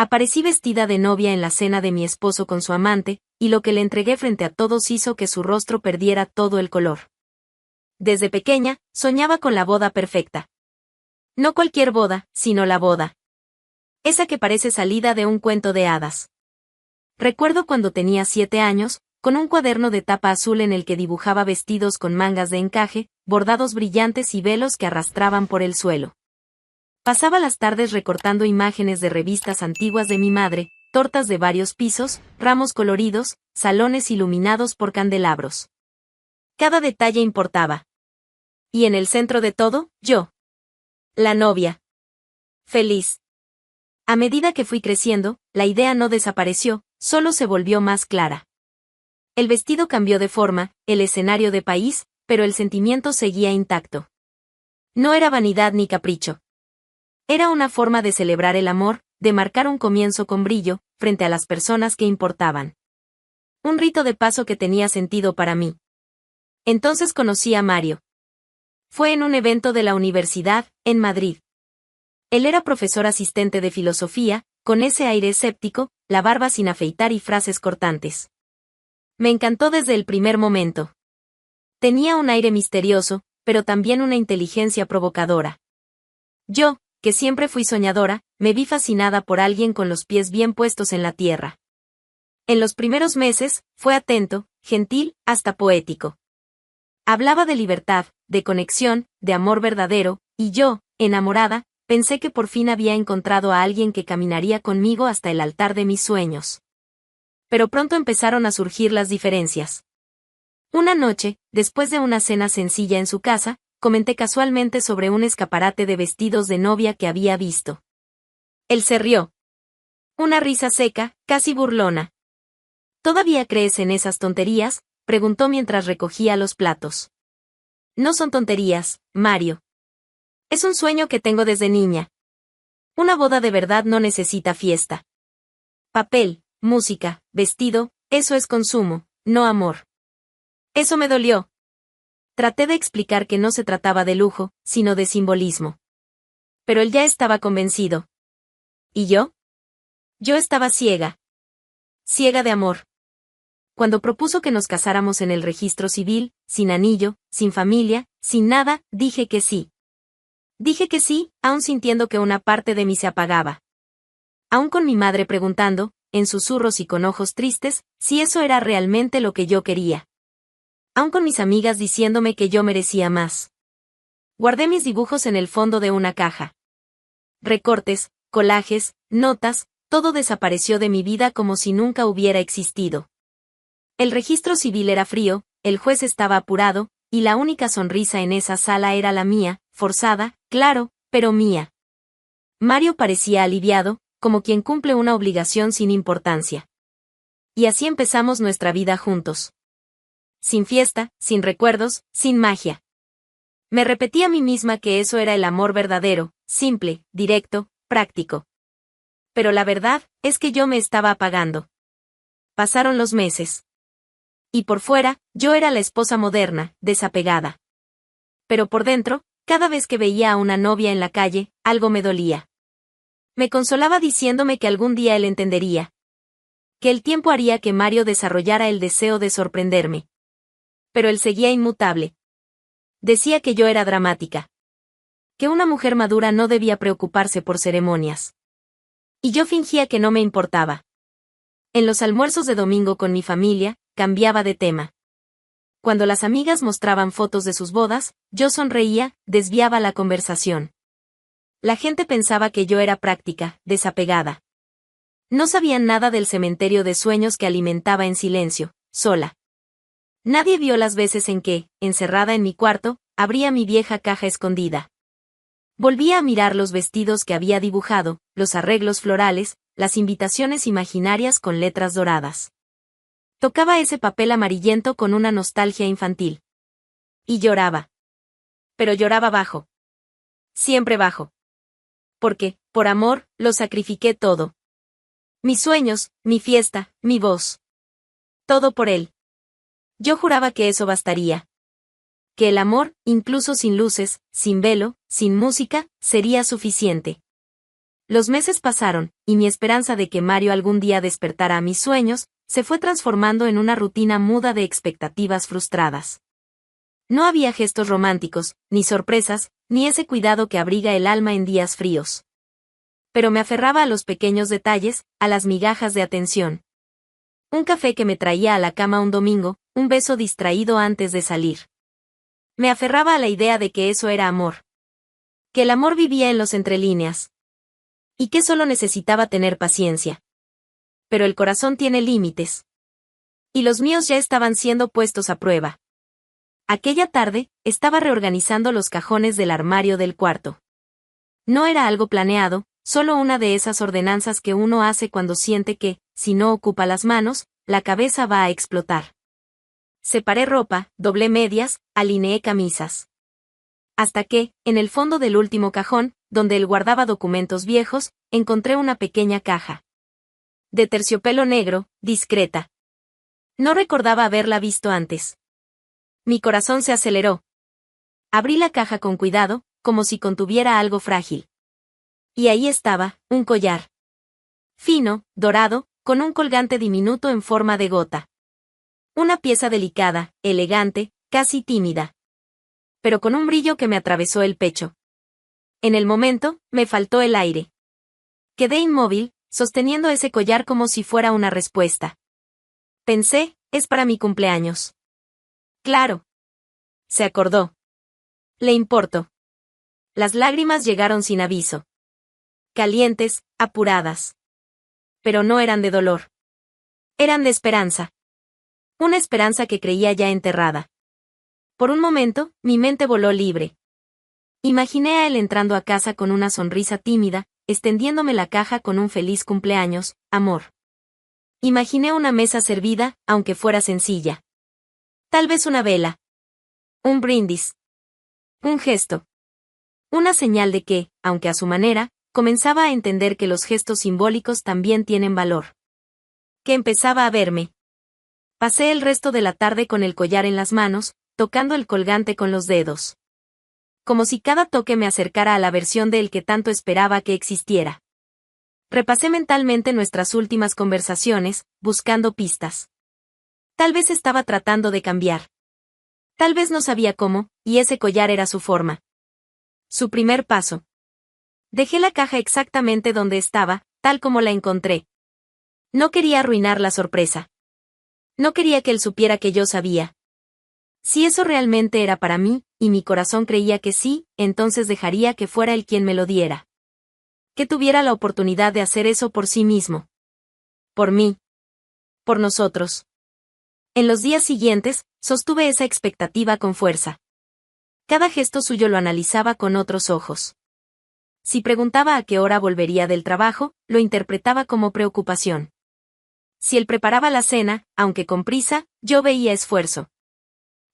Aparecí vestida de novia en la cena de mi esposo con su amante, y lo que le entregué frente a todos hizo que su rostro perdiera todo el color. Desde pequeña, soñaba con la boda perfecta. No cualquier boda, sino la boda. Esa que parece salida de un cuento de hadas. Recuerdo cuando tenía 7 años, con un cuaderno de tapa azul en el que dibujaba vestidos con mangas de encaje, bordados brillantes y velos que arrastraban por el suelo. Pasaba las tardes recortando imágenes de revistas antiguas de mi madre, tortas de varios pisos, ramos coloridos, salones iluminados por candelabros. Cada detalle importaba. Y en el centro de todo, yo. La novia. Feliz. A medida que fui creciendo, la idea no desapareció, solo se volvió más clara. El vestido cambió de forma, el escenario de país, pero el sentimiento seguía intacto. No era vanidad ni capricho. Era una forma de celebrar el amor, de marcar un comienzo con brillo, frente a las personas que importaban. Un rito de paso que tenía sentido para mí. Entonces conocí a Mario. Fue en un evento de la universidad, en Madrid. Él era profesor asistente de filosofía, con ese aire escéptico, la barba sin afeitar y frases cortantes. Me encantó desde el primer momento. Tenía un aire misterioso, pero también una inteligencia provocadora. Yo, que siempre fui soñadora, me vi fascinada por alguien con los pies bien puestos en la tierra. En los primeros meses, fue atento, gentil, hasta poético. Hablaba de libertad, de conexión, de amor verdadero, y yo, enamorada, pensé que por fin había encontrado a alguien que caminaría conmigo hasta el altar de mis sueños. Pero pronto empezaron a surgir las diferencias. Una noche, después de una cena sencilla en su casa, comenté casualmente sobre un escaparate de vestidos de novia que había visto. Él se rió. Una risa seca, casi burlona. ¿Todavía crees en esas tonterías?, preguntó mientras recogía los platos. No son tonterías, Mario. Es un sueño que tengo desde niña. Una boda de verdad no necesita fiesta. Papel, música, vestido, eso es consumo, no amor. Eso me dolió. Traté de explicar que no se trataba de lujo, sino de simbolismo. Pero él ya estaba convencido. ¿Y yo? Yo estaba ciega. Ciega de amor. Cuando propuso que nos casáramos en el registro civil, sin anillo, sin familia, sin nada, dije que sí. Dije que sí, aún sintiendo que una parte de mí se apagaba. Aún con mi madre preguntando, en susurros y con ojos tristes, si eso era realmente lo que yo quería. Aún con mis amigas diciéndome que yo merecía más. Guardé mis dibujos en el fondo de una caja. Recortes, collages, notas, todo desapareció de mi vida como si nunca hubiera existido. El registro civil era frío, el juez estaba apurado, y la única sonrisa en esa sala era la mía, forzada, claro, pero mía. Mario parecía aliviado, como quien cumple una obligación sin importancia. Y así empezamos nuestra vida juntos. Sin fiesta, sin recuerdos, sin magia. Me repetí a mí misma que eso era el amor verdadero, simple, directo, práctico. Pero la verdad, es que yo me estaba apagando. Pasaron los meses. Y por fuera, yo era la esposa moderna, desapegada. Pero por dentro, cada vez que veía a una novia en la calle, algo me dolía. Me consolaba diciéndome que algún día él entendería. Que el tiempo haría que Mario desarrollara el deseo de sorprenderme. Pero él seguía inmutable. Decía que yo era dramática. Que una mujer madura no debía preocuparse por ceremonias. Y yo fingía que no me importaba. En los almuerzos de domingo con mi familia, cambiaba de tema. Cuando las amigas mostraban fotos de sus bodas, yo sonreía, desviaba la conversación. La gente pensaba que yo era práctica, desapegada. No sabían nada del cementerio de sueños que alimentaba en silencio, sola. Nadie vio las veces en que, encerrada en mi cuarto, abría mi vieja caja escondida. Volvía a mirar los vestidos que había dibujado, los arreglos florales, las invitaciones imaginarias con letras doradas. Tocaba ese papel amarillento con una nostalgia infantil. Y lloraba. Pero lloraba bajo. Siempre bajo. Porque, por amor, lo sacrifiqué todo. Mis sueños, mi fiesta, mi voz. Todo por él. Yo juraba que eso bastaría. Que el amor, incluso sin luces, sin velo, sin música, sería suficiente. Los meses pasaron, y mi esperanza de que Mario algún día despertara a mis sueños, se fue transformando en una rutina muda de expectativas frustradas. No había gestos románticos, ni sorpresas, ni ese cuidado que abriga el alma en días fríos. Pero me aferraba a los pequeños detalles, a las migajas de atención. Un café que me traía a la cama un domingo, un beso distraído antes de salir. Me aferraba a la idea de que eso era amor. Que el amor vivía en los entrelíneas. Y que solo necesitaba tener paciencia. Pero el corazón tiene límites. Y los míos ya estaban siendo puestos a prueba. Aquella tarde, estaba reorganizando los cajones del armario del cuarto. No era algo planeado, solo una de esas ordenanzas que uno hace cuando siente que, si no ocupa las manos, la cabeza va a explotar. Separé ropa, doblé medias, alineé camisas. Hasta que, en el fondo del último cajón, donde él guardaba documentos viejos, encontré una pequeña caja. De terciopelo negro, discreta. No recordaba haberla visto antes. Mi corazón se aceleró. Abrí la caja con cuidado, como si contuviera algo frágil. Y ahí estaba, un collar. Fino, dorado, con un colgante diminuto en forma de gota. Una pieza delicada, elegante, casi tímida. Pero con un brillo que me atravesó el pecho. En el momento, me faltó el aire. Quedé inmóvil, sosteniendo ese collar como si fuera una respuesta. Pensé, es para mi cumpleaños. Claro. Se acordó. Le importo. Las lágrimas llegaron sin aviso. Calientes, apuradas. Pero no eran de dolor. Eran de esperanza. Una esperanza que creía ya enterrada. Por un momento, mi mente voló libre. Imaginé a él entrando a casa con una sonrisa tímida, extendiéndome la caja con un feliz cumpleaños, amor. Imaginé una mesa servida, aunque fuera sencilla. Tal vez una vela. Un brindis. Un gesto. Una señal de que, aunque a su manera, comenzaba a entender que los gestos simbólicos también tienen valor. Que empezaba a verme. Pasé el resto de la tarde con el collar en las manos, tocando el colgante con los dedos. Como si cada toque me acercara a la versión de él que tanto esperaba que existiera. Repasé mentalmente nuestras últimas conversaciones, buscando pistas. Tal vez estaba tratando de cambiar. Tal vez no sabía cómo, y ese collar era su forma. Su primer paso. Dejé la caja exactamente donde estaba, tal como la encontré. No quería arruinar la sorpresa. No quería que él supiera que yo sabía. Si eso realmente era para mí, y mi corazón creía que sí, entonces dejaría que fuera él quien me lo diera. Que tuviera la oportunidad de hacer eso por sí mismo. Por mí. Por nosotros. En los días siguientes, sostuve esa expectativa con fuerza. Cada gesto suyo lo analizaba con otros ojos. Si preguntaba a qué hora volvería del trabajo, lo interpretaba como preocupación. Si él preparaba la cena, aunque con prisa, yo veía esfuerzo.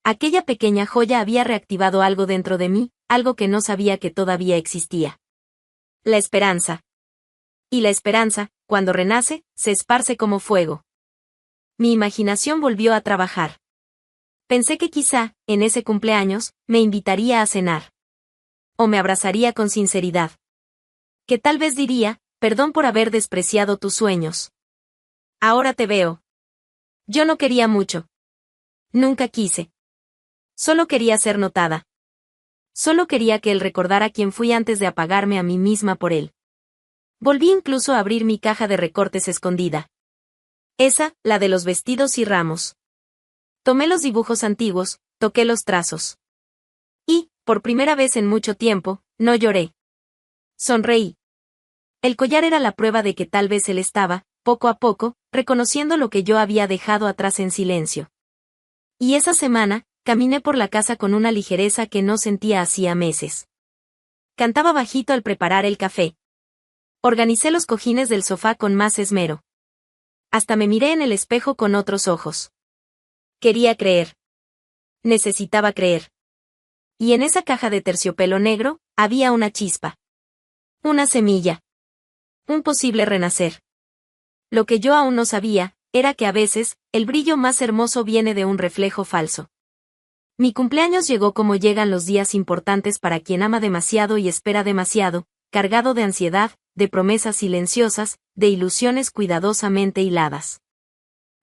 Aquella pequeña joya había reactivado algo dentro de mí, algo que no sabía que todavía existía. La esperanza. Y la esperanza, cuando renace, se esparce como fuego. Mi imaginación volvió a trabajar. Pensé que quizá, en ese cumpleaños, me invitaría a cenar. O me abrazaría con sinceridad. Que tal vez diría, perdón por haber despreciado tus sueños. Ahora te veo. Yo no quería mucho. Nunca quise. Solo quería ser notada. Solo quería que él recordara quién fui antes de apagarme a mí misma por él. Volví incluso a abrir mi caja de recortes escondida. Esa, la de los vestidos y ramos. Tomé los dibujos antiguos, toqué los trazos. Y, por primera vez en mucho tiempo, no lloré. Sonreí. El collar era la prueba de que tal vez él estaba, poco a poco, reconociendo lo que yo había dejado atrás en silencio. Y esa semana, caminé por la casa con una ligereza que no sentía hacía meses. Cantaba bajito al preparar el café. Organicé los cojines del sofá con más esmero. Hasta me miré en el espejo con otros ojos. Quería creer. Necesitaba creer. Y en esa caja de terciopelo negro, había una chispa. Una semilla. Un posible renacer. Lo que yo aún no sabía, era que a veces, el brillo más hermoso viene de un reflejo falso. Mi cumpleaños llegó como llegan los días importantes para quien ama demasiado y espera demasiado, cargado de ansiedad, de promesas silenciosas, de ilusiones cuidadosamente hiladas.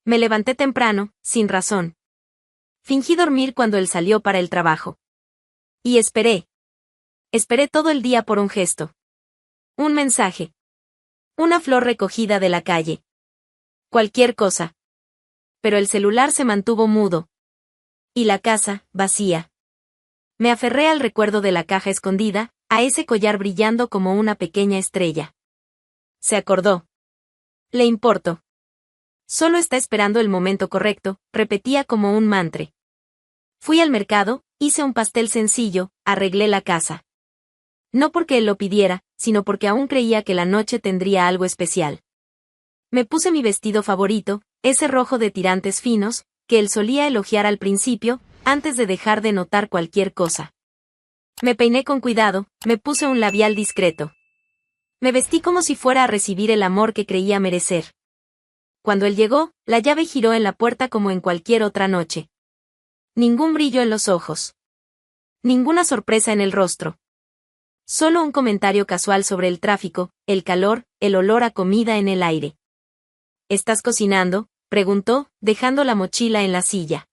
Me levanté temprano, sin razón. Fingí dormir cuando él salió para el trabajo. Y esperé. Esperé todo el día por un gesto. Un mensaje. Una flor recogida de la calle. Cualquier cosa. Pero el celular se mantuvo mudo. Y la casa, vacía. Me aferré al recuerdo de la caja escondida, a ese collar brillando como una pequeña estrella. Se acordó. Le importo. Solo está esperando el momento correcto, repetía como un mantra. Fui al mercado, hice un pastel sencillo, arreglé la casa. No porque él lo pidiera, sino porque aún creía que la noche tendría algo especial. Me puse mi vestido favorito, ese rojo de tirantes finos, que él solía elogiar al principio, antes de dejar de notar cualquier cosa. Me peiné con cuidado, me puse un labial discreto. Me vestí como si fuera a recibir el amor que creía merecer. Cuando él llegó, la llave giró en la puerta como en cualquier otra noche. Ningún brillo en los ojos. Ninguna sorpresa en el rostro. Solo un comentario casual sobre el tráfico, el calor, el olor a comida en el aire. ¿Estás cocinando?, preguntó, dejando la mochila en la silla.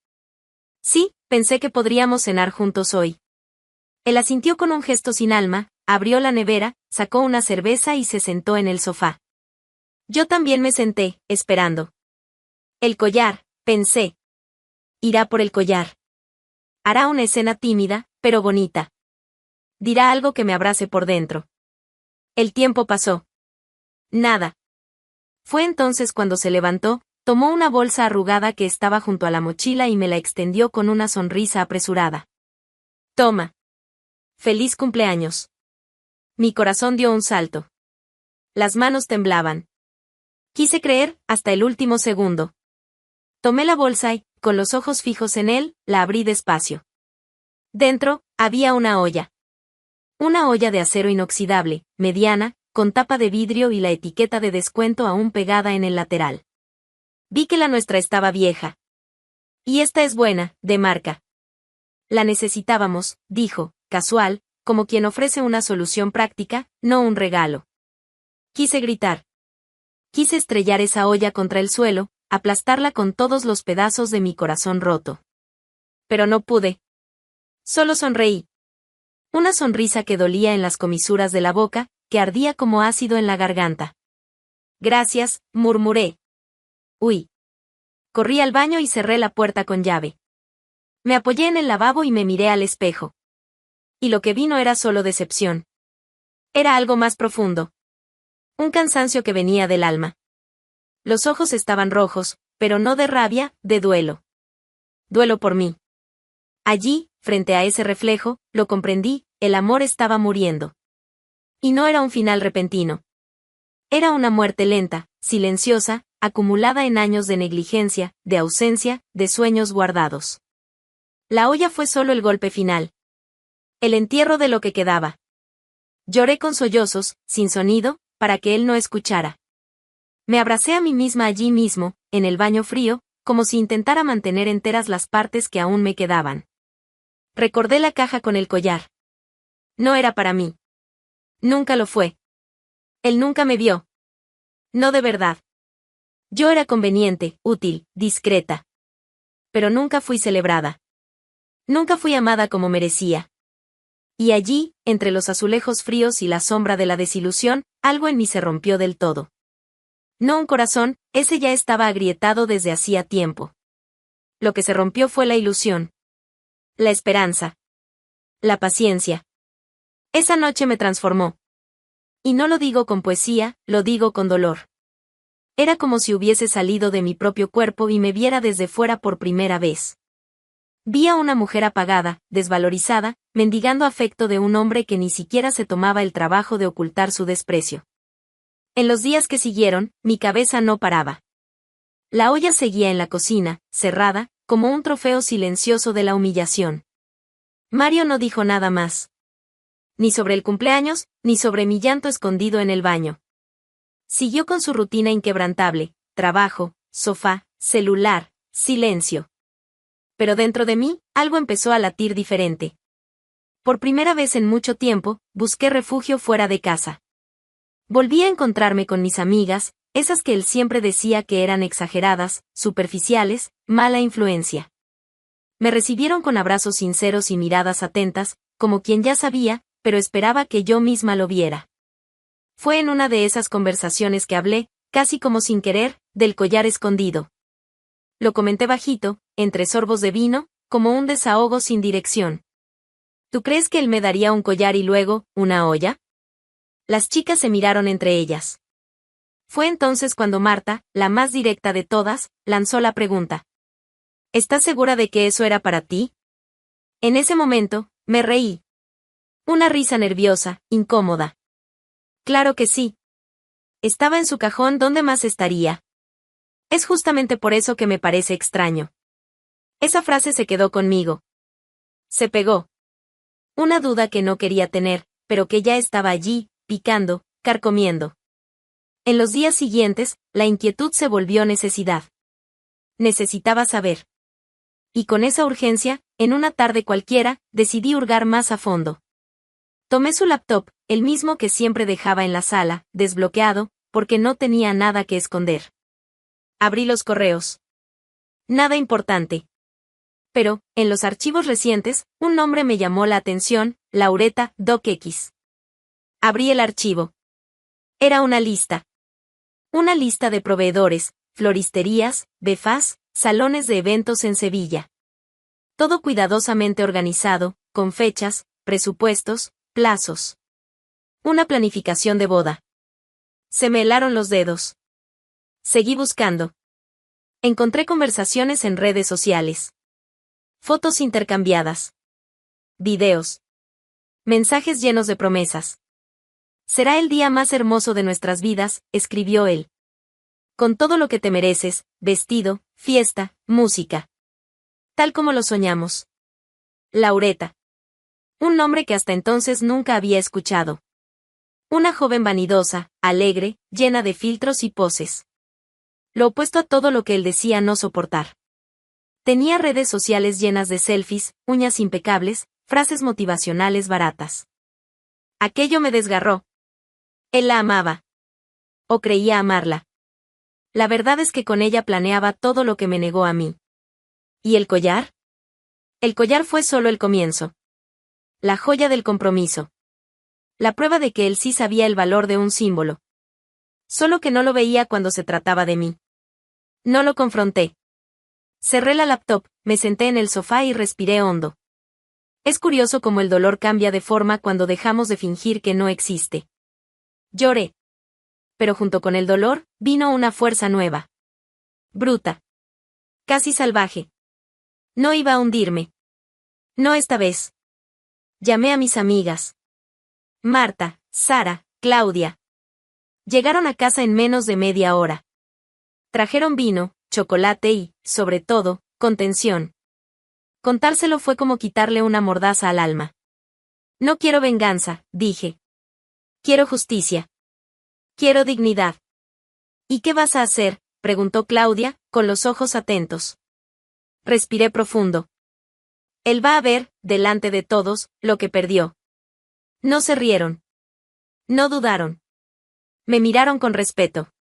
Sí, pensé que podríamos cenar juntos hoy. Él asintió con un gesto sin alma, abrió la nevera, sacó una cerveza y se sentó en el sofá. Yo también me senté, esperando. El collar, pensé. Irá por el collar. Hará una escena tímida, pero bonita. Dirá algo que me abrace por dentro. El tiempo pasó. Nada. Fue entonces cuando se levantó, tomó una bolsa arrugada que estaba junto a la mochila y me la extendió con una sonrisa apresurada. Toma. Feliz cumpleaños. Mi corazón dio un salto. Las manos temblaban. Quise creer, hasta el último segundo. Tomé la bolsa y, con los ojos fijos en él, la abrí despacio. Dentro, había una olla. Una olla de acero inoxidable, mediana, con tapa de vidrio y la etiqueta de descuento aún pegada en el lateral. Vi que la nuestra estaba vieja. Y esta es buena, de marca. La necesitábamos, dijo, casual, como quien ofrece una solución práctica, no un regalo. Quise gritar. Quise estrellar esa olla contra el suelo, aplastarla con todos los pedazos de mi corazón roto. Pero no pude. Solo sonreí. Una sonrisa que dolía en las comisuras de la boca, que ardía como ácido en la garganta. Gracias, murmuré. Uy. Corrí al baño y cerré la puerta con llave. Me apoyé en el lavabo y me miré al espejo. Y lo que vi no era solo decepción. Era algo más profundo. Un cansancio que venía del alma. Los ojos estaban rojos, pero no de rabia, de duelo. Duelo por mí. Allí, frente a ese reflejo, lo comprendí, el amor estaba muriendo. Y no era un final repentino. Era una muerte lenta, silenciosa, acumulada en años de negligencia, de ausencia, de sueños guardados. La olla fue solo el golpe final. El entierro de lo que quedaba. Lloré con sollozos, sin sonido, para que él no escuchara. Me abracé a mí misma allí mismo, en el baño frío, como si intentara mantener enteras las partes que aún me quedaban. Recordé la caja con el collar. No era para mí. Nunca lo fue. Él nunca me vio. No de verdad. Yo era conveniente, útil, discreta. Pero nunca fui celebrada. Nunca fui amada como merecía. Y allí, entre los azulejos fríos y la sombra de la desilusión, algo en mí se rompió del todo. No un corazón, ese ya estaba agrietado desde hacía tiempo. Lo que se rompió fue la ilusión. La esperanza. La paciencia. Esa noche me transformó. Y no lo digo con poesía, lo digo con dolor. Era como si hubiese salido de mi propio cuerpo y me viera desde fuera por primera vez. Vi a una mujer apagada, desvalorizada, mendigando afecto de un hombre que ni siquiera se tomaba el trabajo de ocultar su desprecio. En los días que siguieron, mi cabeza no paraba. La olla seguía en la cocina, cerrada, como un trofeo silencioso de la humillación. Mario no dijo nada más. Ni sobre el cumpleaños, ni sobre mi llanto escondido en el baño. Siguió con su rutina inquebrantable, trabajo, sofá, celular, silencio. Pero dentro de mí, algo empezó a latir diferente. Por primera vez en mucho tiempo, busqué refugio fuera de casa. Volví a encontrarme con mis amigas, esas que él siempre decía que eran exageradas, superficiales, mala influencia. Me recibieron con abrazos sinceros y miradas atentas, como quien ya sabía, pero esperaba que yo misma lo viera. Fue en una de esas conversaciones que hablé, casi como sin querer, del collar escondido. Lo comenté bajito, entre sorbos de vino, como un desahogo sin dirección. ¿Tú crees que él me daría un collar y luego, una olla? Las chicas se miraron entre ellas. Fue entonces cuando Marta, la más directa de todas, lanzó la pregunta. ¿Estás segura de que eso era para ti? En ese momento, me reí. Una risa nerviosa, incómoda. Claro que sí. Estaba en su cajón, ¿dónde más estaría? Es justamente por eso que me parece extraño. Esa frase se quedó conmigo. Se pegó. Una duda que no quería tener, pero que ya estaba allí, picando, carcomiendo. En los días siguientes, la inquietud se volvió necesidad. Necesitaba saber. Y con esa urgencia, en una tarde cualquiera, decidí hurgar más a fondo. Tomé su laptop, el mismo que siempre dejaba en la sala, desbloqueado, porque no tenía nada que esconder. Abrí los correos. Nada importante. Pero, en los archivos recientes, un nombre me llamó la atención, Laureta DocX. Abrí el archivo. Era una lista. Una lista de proveedores, floristerías, befás, salones de eventos en Sevilla. Todo cuidadosamente organizado, con fechas, presupuestos, plazos. Una planificación de boda. Se me helaron los dedos. Seguí buscando. Encontré conversaciones en redes sociales. Fotos intercambiadas. Videos. Mensajes llenos de promesas. Será el día más hermoso de nuestras vidas, escribió él. Con todo lo que te mereces, vestido, fiesta, música. Tal como lo soñamos. Laureta. Un nombre que hasta entonces nunca había escuchado. Una joven vanidosa, alegre, llena de filtros y poses. Lo opuesto a todo lo que él decía no soportar. Tenía redes sociales llenas de selfies, uñas impecables, frases motivacionales baratas. Aquello me desgarró. Él la amaba. O creía amarla. La verdad es que con ella planeaba todo lo que me negó a mí. ¿Y el collar? El collar fue solo el comienzo. La joya del compromiso. La prueba de que él sí sabía el valor de un símbolo. Solo que no lo veía cuando se trataba de mí. No lo confronté. Cerré la laptop, me senté en el sofá y respiré hondo. Es curioso cómo el dolor cambia de forma cuando dejamos de fingir que no existe. Lloré. Pero junto con el dolor, vino una fuerza nueva. Bruta. Casi salvaje. No iba a hundirme. No esta vez. Llamé a mis amigas. Marta, Sara, Claudia. Llegaron a casa en menos de media hora. Trajeron vino, chocolate y, sobre todo, contención. Contárselo fue como quitarle una mordaza al alma. No quiero venganza, dije. Quiero justicia. Quiero dignidad. ¿Y qué vas a hacer?, preguntó Claudia, con los ojos atentos. Respiré profundo. Él va a ver, delante de todos, lo que perdió. No se rieron. No dudaron. Me miraron con respeto.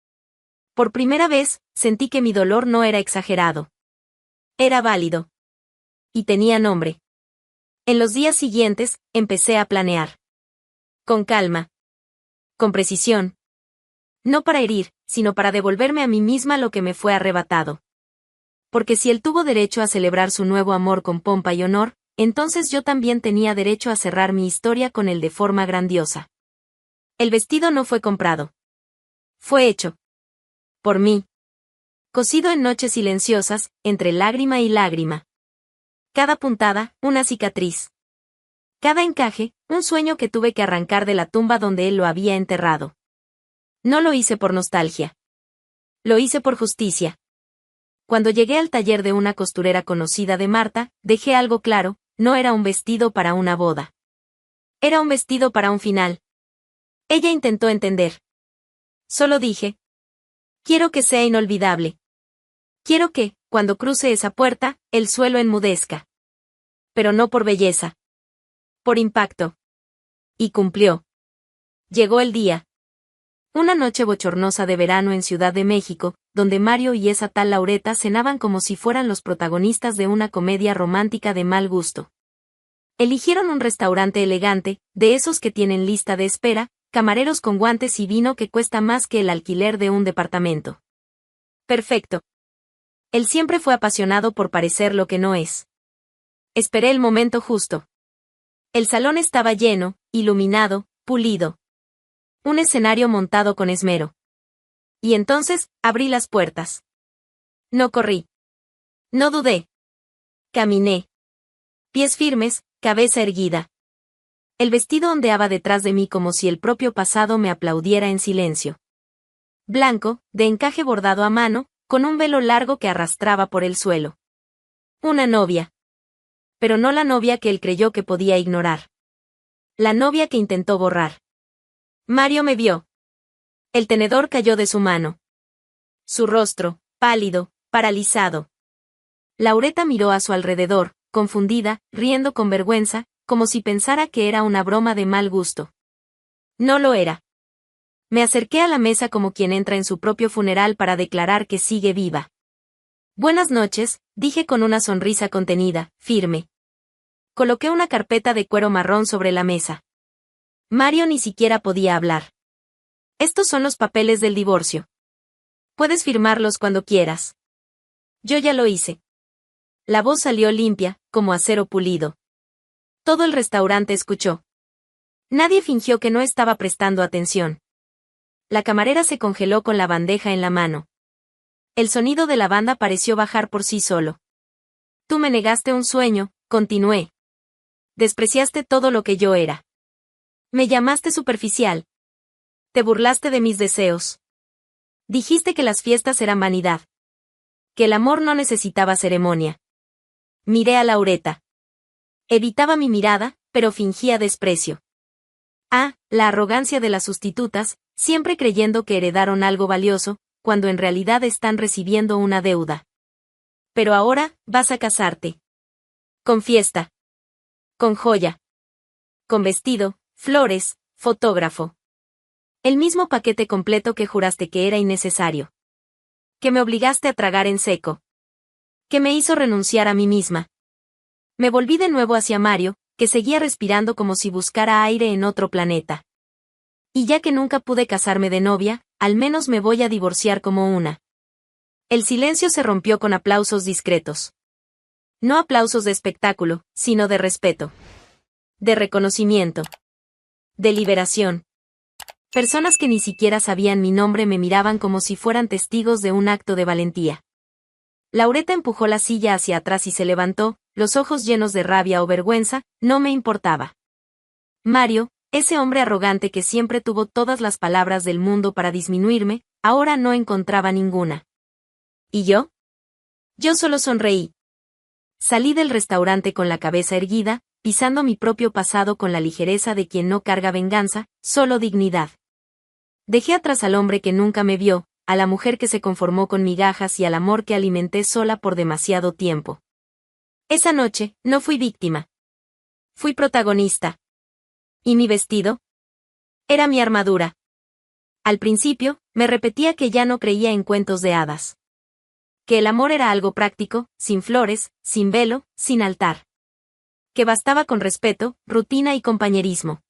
Por primera vez, sentí que mi dolor no era exagerado. Era válido. Y tenía nombre. En los días siguientes, empecé a planear. Con calma. Con precisión. No para herir, sino para devolverme a mí misma lo que me fue arrebatado. Porque si él tuvo derecho a celebrar su nuevo amor con pompa y honor, entonces yo también tenía derecho a cerrar mi historia con él de forma grandiosa. El vestido no fue comprado. Fue hecho. Por mí. Cosido en noches silenciosas, entre lágrima y lágrima. Cada puntada, una cicatriz. Cada encaje, un sueño que tuve que arrancar de la tumba donde él lo había enterrado. No lo hice por nostalgia. Lo hice por justicia. Cuando llegué al taller de una costurera conocida de Marta, dejé algo claro, no era un vestido para una boda. Era un vestido para un final. Ella intentó entender. Solo dije. Quiero que sea inolvidable. Quiero que, cuando cruce esa puerta, el suelo enmudezca. Pero no por belleza. Por impacto. Y cumplió. Llegó el día. Una noche bochornosa de verano en Ciudad de México, donde Mario y esa tal Laureta cenaban como si fueran los protagonistas de una comedia romántica de mal gusto. Eligieron un restaurante elegante, de esos que tienen lista de espera, camareros con guantes y vino que cuesta más que el alquiler de un departamento. Perfecto. Él siempre fue apasionado por parecer lo que no es. Esperé el momento justo. El salón estaba lleno, iluminado, pulido. Un escenario montado con esmero. Y entonces, abrí las puertas. No corrí. No dudé. Caminé. Pies firmes, cabeza erguida. El vestido ondeaba detrás de mí como si el propio pasado me aplaudiera en silencio. Blanco, de encaje bordado a mano, con un velo largo que arrastraba por el suelo. Una novia. Pero no la novia que él creyó que podía ignorar. La novia que intentó borrar. Mario me vio. El tenedor cayó de su mano. Su rostro, pálido, paralizado. Laureta miró a su alrededor, confundida, riendo con vergüenza, como si pensara que era una broma de mal gusto. No lo era. Me acerqué a la mesa como quien entra en su propio funeral para declarar que sigue viva. Buenas noches, dije con una sonrisa contenida, firme. Coloqué una carpeta de cuero marrón sobre la mesa. Mario ni siquiera podía hablar. Estos son los papeles del divorcio. Puedes firmarlos cuando quieras. Yo ya lo hice. La voz salió limpia, como acero pulido. Todo el restaurante escuchó. Nadie fingió que no estaba prestando atención. La camarera se congeló con la bandeja en la mano. El sonido de la banda pareció bajar por sí solo. Tú me negaste un sueño, continué. Despreciaste todo lo que yo era. Me llamaste superficial. Te burlaste de mis deseos. Dijiste que las fiestas eran vanidad. Que el amor no necesitaba ceremonia. Miré a Laureta. Evitaba mi mirada, pero fingía desprecio. Ah, la arrogancia de las sustitutas, siempre creyendo que heredaron algo valioso, cuando en realidad están recibiendo una deuda. Pero ahora, vas a casarte. Con fiesta. Con joya. Con vestido, flores, fotógrafo. El mismo paquete completo que juraste que era innecesario. Que me obligaste a tragar en seco. Que me hizo renunciar a mí misma. Me volví de nuevo hacia Mario, que seguía respirando como si buscara aire en otro planeta. Y ya que nunca pude casarme de novia, al menos me voy a divorciar como una. El silencio se rompió con aplausos discretos. No aplausos de espectáculo, sino de respeto. De reconocimiento. De liberación. Personas que ni siquiera sabían mi nombre me miraban como si fueran testigos de un acto de valentía. Laureta empujó la silla hacia atrás y se levantó, los ojos llenos de rabia o vergüenza, no me importaba. Mario, ese hombre arrogante que siempre tuvo todas las palabras del mundo para disminuirme, ahora no encontraba ninguna. ¿Y yo? Yo solo sonreí. Salí del restaurante con la cabeza erguida, pisando mi propio pasado con la ligereza de quien no carga venganza, solo dignidad. Dejé atrás al hombre que nunca me vio, a la mujer que se conformó con migajas y al amor que alimenté sola por demasiado tiempo. Esa noche, no fui víctima. Fui protagonista. ¿Y mi vestido? Era mi armadura. Al principio, me repetía que ya no creía en cuentos de hadas. Que el amor era algo práctico, sin flores, sin velo, sin altar. Que bastaba con respeto, rutina y compañerismo.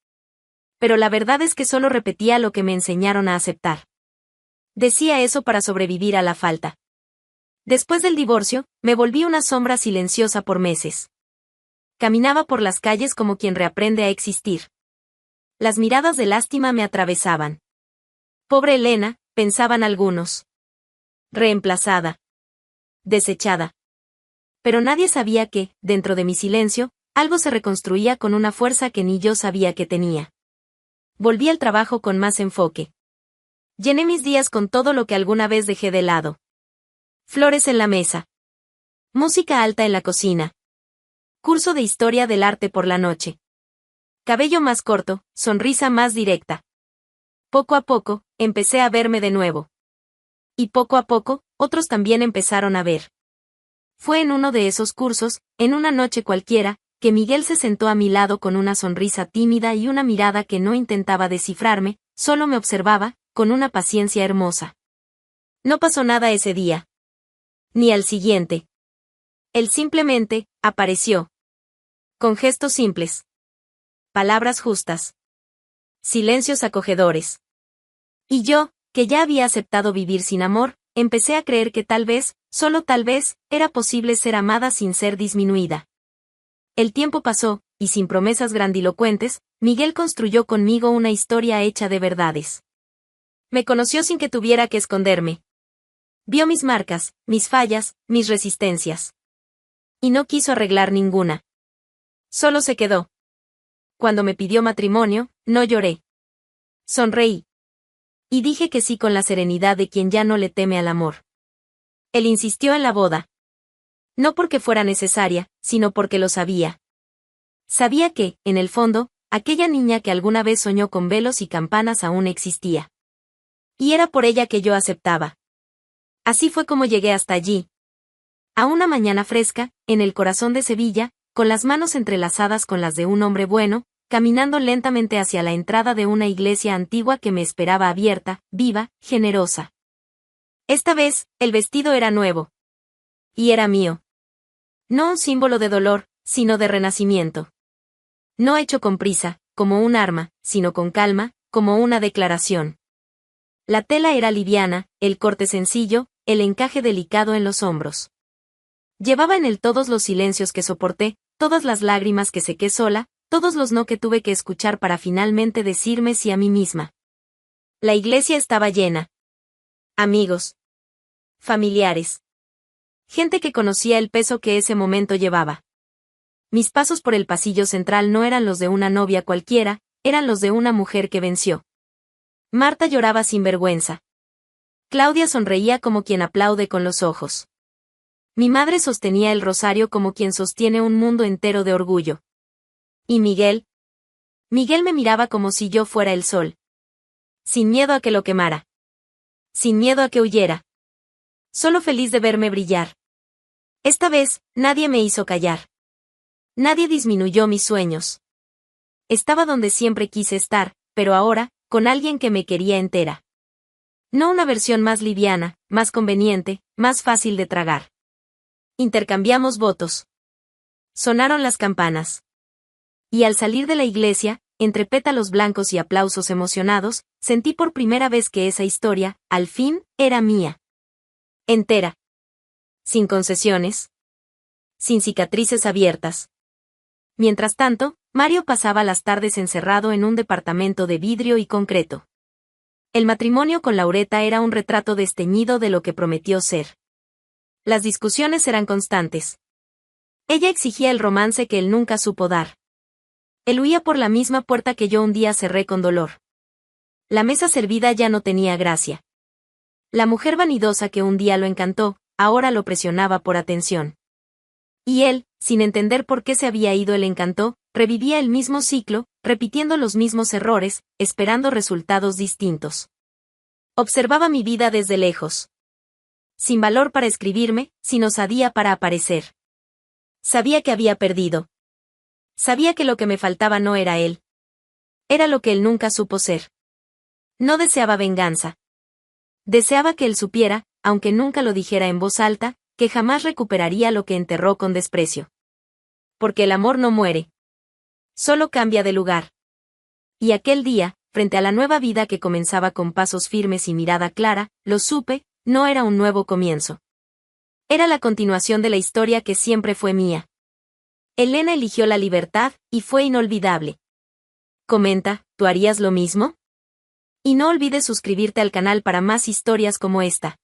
Pero la verdad es que solo repetía lo que me enseñaron a aceptar. Decía eso para sobrevivir a la falta. Después del divorcio, me volví una sombra silenciosa por meses. Caminaba por las calles como quien reaprende a existir. Las miradas de lástima me atravesaban. Pobre Elena, pensaban algunos. Reemplazada. Desechada. Pero nadie sabía que, dentro de mi silencio, algo se reconstruía con una fuerza que ni yo sabía que tenía. Volví al trabajo con más enfoque. Llené mis días con todo lo que alguna vez dejé de lado. Flores en la mesa. Música alta en la cocina. Curso de historia del arte por la noche. Cabello más corto, sonrisa más directa. Poco a poco, empecé a verme de nuevo. Y poco a poco, otros también empezaron a ver. Fue en uno de esos cursos, en una noche cualquiera, que Miguel se sentó a mi lado con una sonrisa tímida y una mirada que no intentaba descifrarme, solo me observaba, con una paciencia hermosa. No pasó nada ese día. Ni al siguiente. Él simplemente apareció. Con gestos simples. Palabras justas. Silencios acogedores. Y yo, que ya había aceptado vivir sin amor, empecé a creer que tal vez, solo tal vez, era posible ser amada sin ser disminuida. El tiempo pasó, y sin promesas grandilocuentes, Miguel construyó conmigo una historia hecha de verdades. Me conoció sin que tuviera que esconderme. Vio mis marcas, mis fallas, mis resistencias. Y no quiso arreglar ninguna. Solo se quedó. Cuando me pidió matrimonio, no lloré. Sonreí. Y dije que sí con la serenidad de quien ya no le teme al amor. Él insistió en la boda. No porque fuera necesaria, sino porque lo sabía. Sabía que, en el fondo, aquella niña que alguna vez soñó con velos y campanas aún existía. Y era por ella que yo aceptaba. Así fue como llegué hasta allí. A una mañana fresca, en el corazón de Sevilla, con las manos entrelazadas con las de un hombre bueno, caminando lentamente hacia la entrada de una iglesia antigua que me esperaba abierta, viva, generosa. Esta vez, el vestido era nuevo. Y era mío. No un símbolo de dolor, sino de renacimiento. No hecho con prisa, como un arma, sino con calma, como una declaración. La tela era liviana, el corte sencillo, el encaje delicado en los hombros. Llevaba en él todos los silencios que soporté, todas las lágrimas que sequé sola, todos los no que tuve que escuchar para finalmente decirme sí a mí misma. La iglesia estaba llena. Amigos. Familiares. Gente que conocía el peso que ese momento llevaba. Mis pasos por el pasillo central no eran los de una novia cualquiera, eran los de una mujer que venció. Marta lloraba sin vergüenza. Claudia sonreía como quien aplaude con los ojos. Mi madre sostenía el rosario como quien sostiene un mundo entero de orgullo. ¿Y Miguel? Miguel me miraba como si yo fuera el sol. Sin miedo a que lo quemara. Sin miedo a que huyera. Solo feliz de verme brillar. Esta vez, nadie me hizo callar. Nadie disminuyó mis sueños. Estaba donde siempre quise estar, pero ahora, con alguien que me quería entera. No una versión más liviana, más conveniente, más fácil de tragar. Intercambiamos votos. Sonaron las campanas. Y al salir de la iglesia, entre pétalos blancos y aplausos emocionados, sentí por primera vez que esa historia, al fin, era mía. Entera. Sin concesiones. Sin cicatrices abiertas. Mientras tanto, Mario pasaba las tardes encerrado en un departamento de vidrio y concreto. El matrimonio con Laureta era un retrato desteñido de lo que prometió ser. Las discusiones eran constantes. Ella exigía el romance que él nunca supo dar. Él huía por la misma puerta que yo un día cerré con dolor. La mesa servida ya no tenía gracia. La mujer vanidosa que un día lo encantó, ahora lo presionaba por atención. Y él, sin entender por qué se había ido el encanto, revivía el mismo ciclo, repitiendo los mismos errores, esperando resultados distintos. Observaba mi vida desde lejos. Sin valor para escribirme, sin osadía para aparecer. Sabía que había perdido. Sabía que lo que me faltaba no era él. Era lo que él nunca supo ser. No deseaba venganza. Deseaba que él supiera, aunque nunca lo dijera en voz alta, que jamás recuperaría lo que enterró con desprecio. Porque el amor no muere. Solo cambia de lugar. Y aquel día, frente a la nueva vida que comenzaba con pasos firmes y mirada clara, lo supe, no era un nuevo comienzo. Era la continuación de la historia que siempre fue mía. Elena eligió la libertad, y fue inolvidable. Comenta, ¿tú harías lo mismo? Y no olvides suscribirte al canal para más historias como esta.